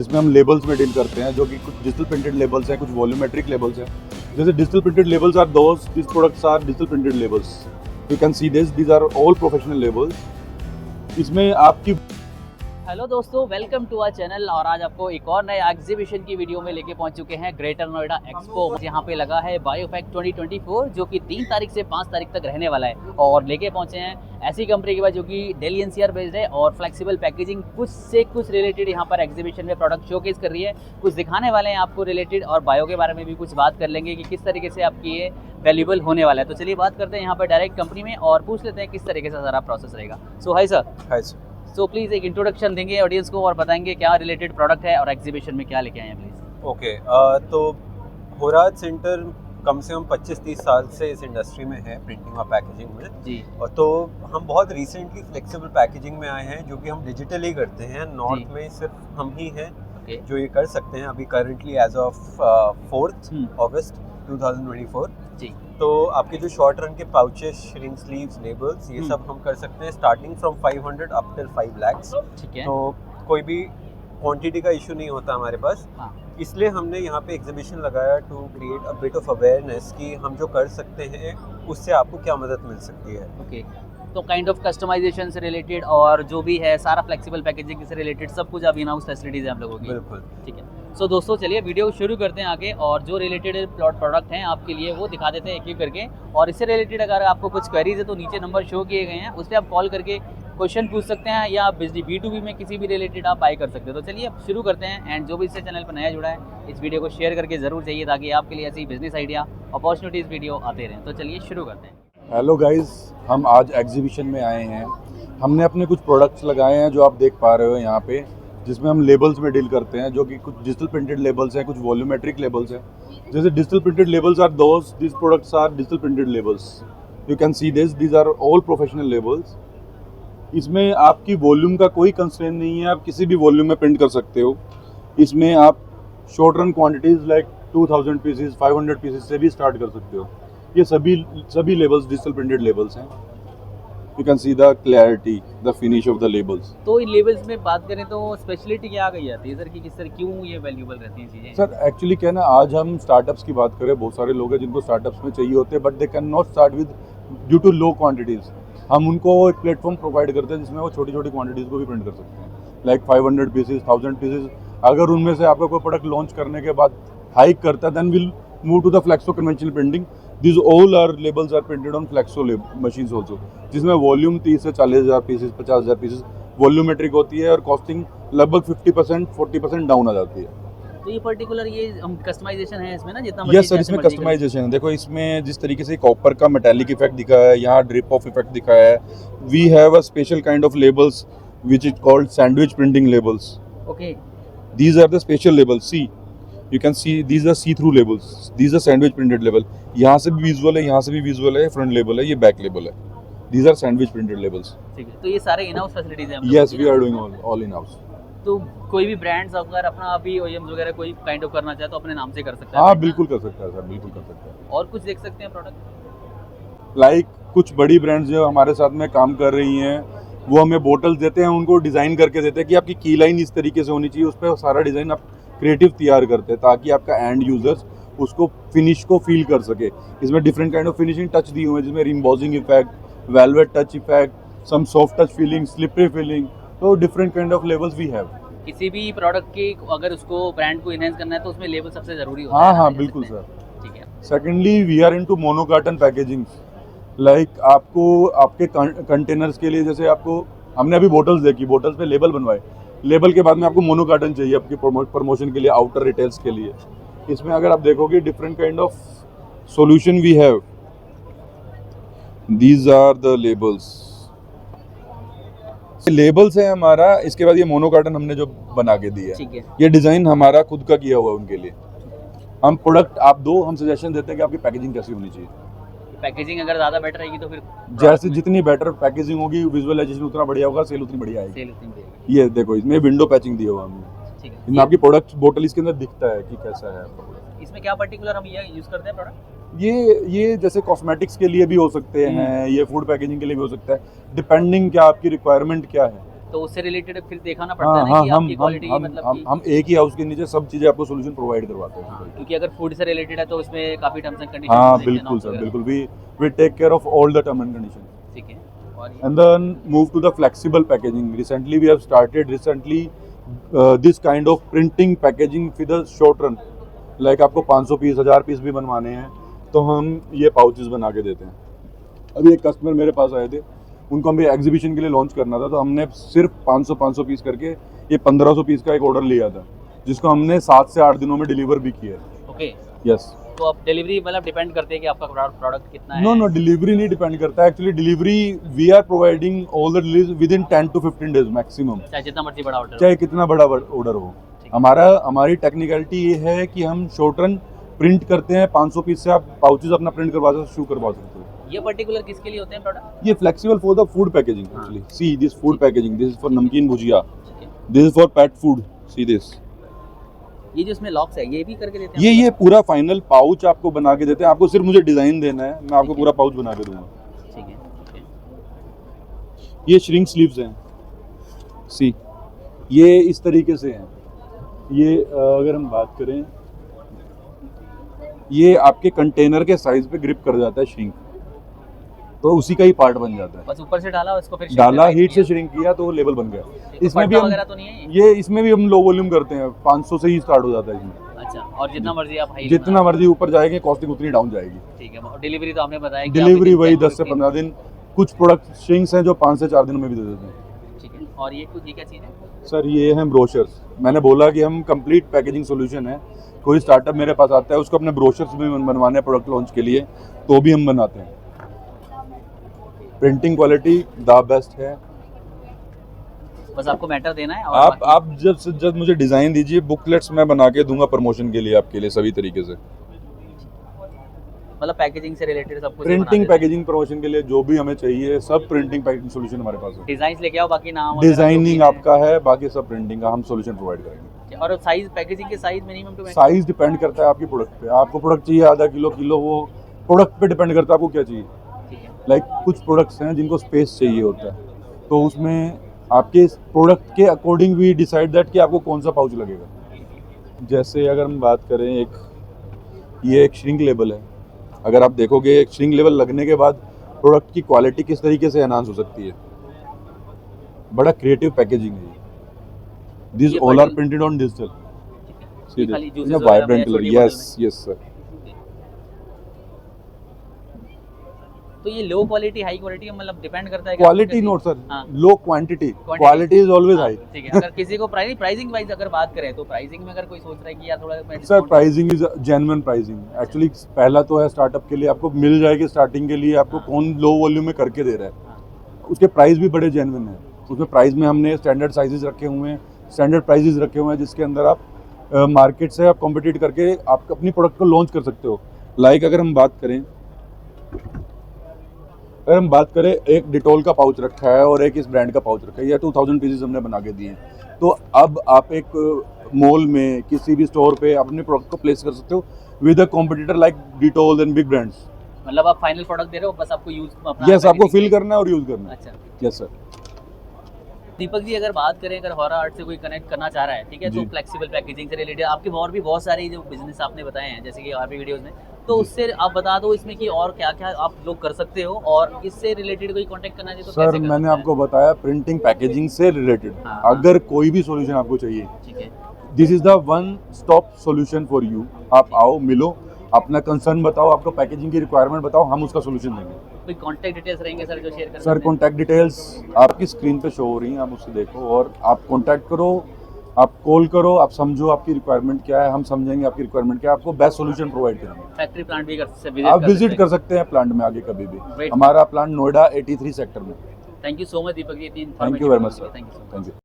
इसमें हम लेबल्स में डील करते हैं, जो कि कुछ डिजिटल प्रिंटेड लेबल्स हैं, कुछ वॉल्यूमेट्रिक लेबल्स हैं। जैसे digital printed labels are those, this products are digital printed labels. You can see this, these are all professional labels. इसमें आपकी हेलो दोस्तों, वेलकम टू आवर चैनल। और आज आपको एक और नए एग्जीबिशन की वीडियो में लेके पहुंच चुके हैं ग्रेटर नोएडा एक्सपो। यहाँ पे लगा है बायोफैक्ट 2024, जो कि 3 तारीख से 5 तारीख तक रहने वाला है। और लेके पहुंचे हैं ऐसी कंपनी के बाद जो कि दिल्ली एनसीआर बेस्ड है और फ्लेक्सिबल पैकेजिंग कुछ से कुछ रिलेटेड यहाँ पर एग्जीबिशन में प्रोडक्ट शोकेस कर रही है। कुछ दिखाने वाले हैं आपको रिलेटेड, और बायो के बारे में भी कुछ बात कर लेंगे कि किस तरीके से आपकी ये वैल्यूबल होने वाला है। तो चलिए बात करते हैं यहाँ पर डायरेक्ट कंपनी में और पूछ लेते हैं किस तरीके से सारा प्रोसेस रहेगा। So hi sir. Hi sir. So please एक इंट्रोडक्शन देंगे ऑडियंस को और बताएंगे क्या रिलेटेड प्रोडक्ट है और एग्जीबिशन में क्या लेके आए हैं प्लीज़। ओके, तो होराज सेंटर कम से कम 25-30 साल से इस इंडस्ट्री में है, प्रिंटिंग और पैकेजिंग में जी। और तो हम बहुत रिसेंटली फ्लेक्सिबल पैकेजिंग में आए हैं, जो कि हम डिजिटली करते हैं। नॉर्थ में सिर्फ हम ही हैं जो ये कर सकते हैं अभी करंटली एज ऑफ 4 अगस्त 2024 जी। तो आपके जो शॉर्ट रन के पाउचेस, श्रिंक स्लीव्स, लेबल्स, ये सब हम कर सकते हैं starting from 500 up till 5 lakhs। ठीक है। तो कोई भी क्वांटिटी का इशू नहीं होता हमारे पास। हाँ। इसलिए हमने यहाँ पे एग्जीबिशन लगाया to create a bit of awareness कि हम जो कर सकते हैं उससे आपको क्या मदद मिल सकती है। ओके, तो काइंड ऑफ कस्टमाइजेशन से रिलेटेड और जो भी है सारा फ्लेक्सिबल पैकेजिंग से रिलेटेड सब कुछ अब इन हाउस फैसिलिटीज है आप लोगों की। बिल्कुल। ठीक है। सो दोस्तों चलिए वीडियो शुरू करते हैं आगे, और जो रिलेटेड प्रोडक्ट हैं आपके लिए वो दिखा देते हैं एक एक करके। और इससे रिलेटेड अगर आपको कुछ क्वेरीज है तो नीचे नंबर शो किए गए हैं, उस पर आप कॉल करके क्वेश्चन पूछ सकते हैं, या B2B में किसी भी रिलेटेड आप बाय कर सकते हो। तो चलिए अब शुरू करते हैं। एंड जो भी इससे चैनल पर नया जुड़ा है इस वीडियो को शेयर करके ज़रूर चाहिए, ताकि आपके लिए ऐसी बिजनेस आइडिया अपॉर्चुनिटीज़ वीडियो आते रहें। तो चलिए शुरू करते हैं। हेलो गाइस, हम आज एग्जीबिशन में आए हैं। हमने अपने कुछ प्रोडक्ट्स लगाए हैं जो आप देख पा रहे हो यहाँ पे, जिसमें हम लेबल्स में डील करते हैं, जो कि कुछ डिजिटल प्रिंटेड लेबल्स हैं, कुछ वॉल्यूमेट्रिक लेबल्स हैं। जैसे digital printed labels are those, this products are digital printed labels. You can see this, these are all professional labels. इसमें आपकी वॉल्यूम का कोई कंस्ट्रेंट नहीं है, आप किसी भी वॉल्यूम में प्रिंट कर सकते हो। इसमें आप short run quantities like 2000 pieces, 500 pieces से भी स्टार्ट कर सकते हो। ये सभी लेबल्स डिजिटल प्रिंटेड लेबल्स हैं। You can see the clarity, the finish off the labels. तो इन लेबल्स में बात करें तो स्पेशलिटी क्या आ गई जाती है सर, कि किस तरह क्यों ये वैल्यूबल रहती हैं चीज़ें? सर एक्चुअली क्या है ना, आज हम स्टार्टअप्स की बात करें, बहुत सारे लोग हैं जिनको स्टार्टअप्स में चाहिए होते हैं, but they can not start with due to low quantities. हम उनको एक प्लेटफॉर्म प्रोवाइड करते हैं जिसमें वो छोटी छोटी क्वांटिटीज़ को भी प्रिंट कर सकते हैं, लाइक 500 पीसेस, 1000 पीसेस। अगर उनमें से आपका कोई प्रोडक्ट लॉन्च करने के बाद हाइक करता है, then will move to the flexo conventional printing. These all are labels are printed on flexo machines also, जिसमें वॉल्यूम 30 से 40,000 पीसेस, 50,000 पीसेस वॉल्यूमेट्रिक होती है, और कॉस्टिंग लगभग 50% 40% डाउन आ जाती है। तो ये पर्टिकुलर ये हम कस्टमाइजेशन है इसमें ना, जितना यस सर, इसमें कस्टमाइजेशन है। देखो इसमें जिस तरीके से कॉपर का मेटालिक इफेक्ट दिखा है, यहाँ ड्रिप ऑफ इफेक्ट दिखाया है। We have a special kind of labels which is called sandwich printing labels. Okay, these are the special labels. See you can see these are see through labels, these are sandwich printed label. यहाँ से भी visual है, यहाँ से भी visual है, front label है, ये बैक लेबल है। These are sandwich printed labels. ठीक है। तो ये सारे इन हाउस फैसिलिटीज हैं? Yes, we are doing all in house. तो कोई भी ब्रांड्स अगर अपना अभी OEMs वगैरह कोई काइंड ऑफ करना चाहे तो अपने नाम से कर सकता है? हाँ बिल्कुल कर सकता है सर, बिल्कुल कर सकता है। और कुछ देख सकते हैं प्रोडक्ट? लाइक कुछ बड़ी ब्रांड्स जो हमारे साथ में काम कर रही हैं, वो हमें बोटल्स देते हैं, उनको डिज़ाइन करके देते हैं कि आपकी की लाइन इस तरीके से होनी चाहिए। उस पर सारा डिज़ाइन आप क्रिएटिव तैयार करते हैं, ताकि आपका एंड यूजर्स उसको फिनिश को फील कर सके। इसमें different kind of finishing touch दिए हुए हैं, जिसमें embossing effect, velvet touch effect, some soft touch feeling, slippery feeling. तो different kind of levels we have. किसी भी प्रोडक्ट की अगर उसको ब्रांड को इनहेंस करना है तो उसमें लेबल सबसे जरूरी होता है। हाँ हाँ बिल्कुल सर। ठीक है। Secondly we are into mono carton packaging. Like आपको आपके कंटेनर्स के लिए, जैसे आपको हमने अभी बोटल्स देखी, बोटल्स पे लेबल बनवाए, लेबल के बाद में आपको मोनो कार्टन चाहिए आपकी प्रमोशन के लिए, आउटर रिटेल्स के लिए। इसमें अगर आप देखोगे different kind of solution we have. These are the labels. Labels है हमारा, इसके बाद ये मोनो कार्टन हमने जो बना के दिया है, ठीक है। ये डिज़ाइन हमारा खुद का किया हुआ है उनके लिए। हम प्रोडक्ट आप दो, हम सजेशन देते हैं कि आपकी पैकेजिंग कैसी होनी चाहिए। पैकेजिंग अगर ज़्यादा बेटर रहेगी तो फिर जैसे जितनी बेटर पैकेजिंग होगी, विजुअलाइजेशन उतना बढ़िया होगा, सेल उतनी बढ़िया आएगी। सेल उतनी बढ़ेगी। ये देखो, इसमें विंडो पैचिंग दिया हुआ हमने। ठीक है। इसमें आपकी प्रोडक्ट बोतल इसके अंदर दिखता है कि कैसा है आपका प्रोडक्ट। इसमें क्या पर्टिकुलर हम ये यूज़ करते हैं प्रोडक्ट? ये जैसे कॉस्मेटिक्स के लिए भी हो सकते हैं, ये फूड पैकेजिंग के लिए भी हो सकता है, डिपेंडिंग क्या आपकी रिक्वायरमेंट क्या है। तो उससे रिलेटेड फिर दिखाना पड़ता हाँ है ना हाँ कि आपकी क्वालिटी मतलब हम एक ही हाउस के नीचे सब चीज़ें आपको सोल्यूशन प्रोवाइड करवाते हैं। क्योंकि अगर फूड से रिलेटेड है तो उसमें काफ़ी टर्म्स एंड कंडीशन हाँ बिल्कुल सर, बिल्कुल we take care of all the term and condition. ठीक है। और And then move to the flexible packaging. Recently, we have started this kind of printing packaging with a short run. Like आपको 500 piece 1000 piece भी बनवाने हैं तो हम ये पाउचेस बना के देते हैं। अभी एक कस्टमर मेरे पास आए थे, उनको हमें एग्जीबिशन के लिए लॉन्च करना था, तो हमने सिर्फ 500 पीस करके ये 1500 पीस का एक ऑर्डर लिया था, जिसको हमने 7 से 8 दिनों में डिलीवर भी किया है। Okay, yes. तो अब डिलीवरी मतलब डिपेंड करते हैं कि आपका प्रोडक्ट कितना है। नो डिलीवरी नहीं डिपेंड करता है। Actually delivery we are providing all the delivery within 10 to 15 days maximum, चाहे जितना मर्जी बड़ा ऑर्डर चाहे कितना बड़ा ऑर्डर हो। हमारी टेक्निकलिटी ये है कि हम शॉर्ट रन प्रिंट करते हैं। 500 पीस से आप पाउचेस अपना प्रिंट करवा सकते हो, शू करवा सकते हो। ये पर्टिकुलर किसके लिए होते हैं प्रोडक्ट? ये flexible for the food packaging actually. See this food packaging, this is for namkeen bhujia, this is for pet food. See this, ये जो इसमें लॉक्स है ये भी करके देते हैं? ये पूरा फाइनल पाउच आपको बना के देते हैं। आपको सिर्फ मुझे डिजाइन देना है, मैं आपको पूरा पाउच बना के दूंगा। ठीक है, ओके। ये श्रिंक स्लीव्स हैं। सी ये इस तरीके से हैं। ये अगर हम बात करें, ये आपके कंटेनर के साइज पे ग्रिप कर जाता है श्रिंक, तो उसी का ही पार्ट बन जाता है। बस ऊपर से डाला उसको फिर डाला, हीट से श्रिंक किया तो वो लेबल बन गया। इसमें भी हम तो नहीं है इसमें भी हम लो वॉल्यूम करते हैं, 500 से ही स्टार्ट हो जाता है इसमें। अच्छा, और जितना मर्जी आप हाई जितना मर्जी ऊपर जाएंगे कॉस्टिंग उतनी डाउन जाएगी। ठीक है। और डिलीवरी तो आपने बताया कि डिलीवरी वही 10 से 15 दिन। कुछ प्रोडक्ट श्रिंक्स हैं जो 5 से 4 दिनों में भी दे देते हैं। ठीक है। और ये क्या चीज़ है सर? ये हैं ब्रोशर्स। मैंने बोला कि हम कंप्लीट पैकेजिंग सॉल्यूशन है। कोई स्टार्टअप मेरे पास आता है, उसको अपने ब्रोशर्स भी बनवाने हैं प्रोडक्ट लॉन्च के लिए, तो भी हम बनाते हैं। प्रिंटिंग क्वालिटी द बेस्ट है। बस आपको मैटर देना है। और आप जब मुझे डिज़ाइन दीजिए, बुकलेट्स मैं बना के दूंगा प्रमोशन के लिए आपके लिए सभी तरीके से। मतलब पैकेजिंग से रिलेटेड सब कुछ प्रिंटिंग पैकेजिंग प्रमोशन के लिए जो भी हमें चाहिए, सब प्रिंटिंग पैकेजिंग सॉल्यूशन हमारे पास है। डिजाइन्स लेके आओ, बाकी नाम डिजाइनिंग आपका है, बाकी सब प्रिंटिंग का हम सॉल्यूशन प्रोवाइड करेंगे। और साइज, पैकेजिंग के size minimum to size depend करता है आपकी प्रोडक्ट पे। आपको प्रोडक्ट चाहिए आधा किलो, वो प्रोडक्ट पे डिपेंड करता है आपको क्या चाहिए। लाइक कुछ प्रोडक्ट्स हैं जिनको स्पेस चाहिए होता है, तो उसमें आपके प्रोडक्ट के अकॉर्डिंग भी डिसाइड दैट कि आपको कौन सा पाउच लगेगा। जैसे अगर हम बात करें, ये एक श्रिंक लेबल है। अगर आप देखोगे, एक श्रिंक लेबल लगने के बाद प्रोडक्ट की क्वालिटी किस तरीके से एनहांस हो सकती है। बड़ा क्रिएटिव पैकेजिंग है। This all are printed on digital. See this vibrant colour. Yes sir. तो ये लो क्वालिटी हाई क्वालिटी मतलब डिपेंड करता है quality not sir, low quantity, quality is always high. ठीक है। अगर किसी को प्राइसिंग वाइज अगर बात करें तो प्राइसिंग में अगर कोई सोच रहा है कि यार थोड़ा sir, pricing is genuine pricing. Actually पहला तो है स्टार्टअप के लिए आपको मिल जाएगी स्टार्टिंग के लिए, आपको कौन लो वॉल्यूम में करके दे रहा है। उसके प्राइस भी बड़े जेन्युइन है। उसमें प्राइस में हमने स्टैंडर्ड साइजेस रखे हुए हैं, स्टैंडर्ड प्राइजेस रखे हुए हैं, जिसके अंदर आप मार्केट से आप कॉम्पिटिट करके आप अपनी प्रोडक्ट को लॉन्च कर सकते हो। लाइक अगर हम बात करें, एक डिटोल का पाउच रखा है और एक इस ब्रांड का पाउच रखा है, या 2000 पीसेस हमने बना के दिए हैं। तो अब आप एक मॉल में किसी भी स्टोर पे अपने प्रोडक्ट को प्लेस कर सकते हो with a competitor like Dettol and big brands. मतलब आप फाइनल प्रोडक्ट दे रहे हो, बस आपको यूज अपना यस, आपको फिल करना है और यूज करना है। अच्छा, यस सर। दीपक जी, अगर बात करें, अगर हॉरा आर्ट से कोई कनेक्ट करना चाह रहा है, ठीक है, तो फ्लेक्सिबल पैकेजिंग से रिलेटेड आपके और भी बहुत सारे जो बिजनेस आपने बताए हैं, जैसे कि और भी वीडियोस में, तो उससे आप बता दो इसमें कि और क्या क्या आप लोग कर सकते हो, और इससे रिलेटेड कोई कांटेक्ट करना चाहिए तो सर मैंने आपको बताया प्रिंटिंग पैकेजिंग से रिलेटेड। अगर कोई भी सॉल्यूशन आपको चाहिए, ठीक है, this is the one stop solution for you. आप आओ, मिलो, अपना कंसर्न बताओ, आपको पैकेजिंग की रिक्वायरमेंट बताओ, हम उसका सॉल्यूशन देंगे। कोई कांटेक्ट डिटेल्स रहेंगे सर जो शेयर कर सर? कॉन्टैक्ट डिटेल्स आपकी स्क्रीन पे शो हो रही हैं, आप उससे देखो और आप कॉन्टैक्ट करो, आप कॉल करो, आप समझो आपकी रिक्वायरमेंट क्या है, हम समझेंगे आपकी रिक्वायरमेंट क्या है, आपको बेस्ट सॉल्यूशन प्रोवाइड करेंगे। फैक्ट्री प्लांट भी आप विजिट कर सकते हैं प्लांट में आगे कभी भी। हमारा प्लांट नोएडा 83 सेक्टर में। Thank you so much Deepak ji. Thank you very much sir. Thank you. Thank you.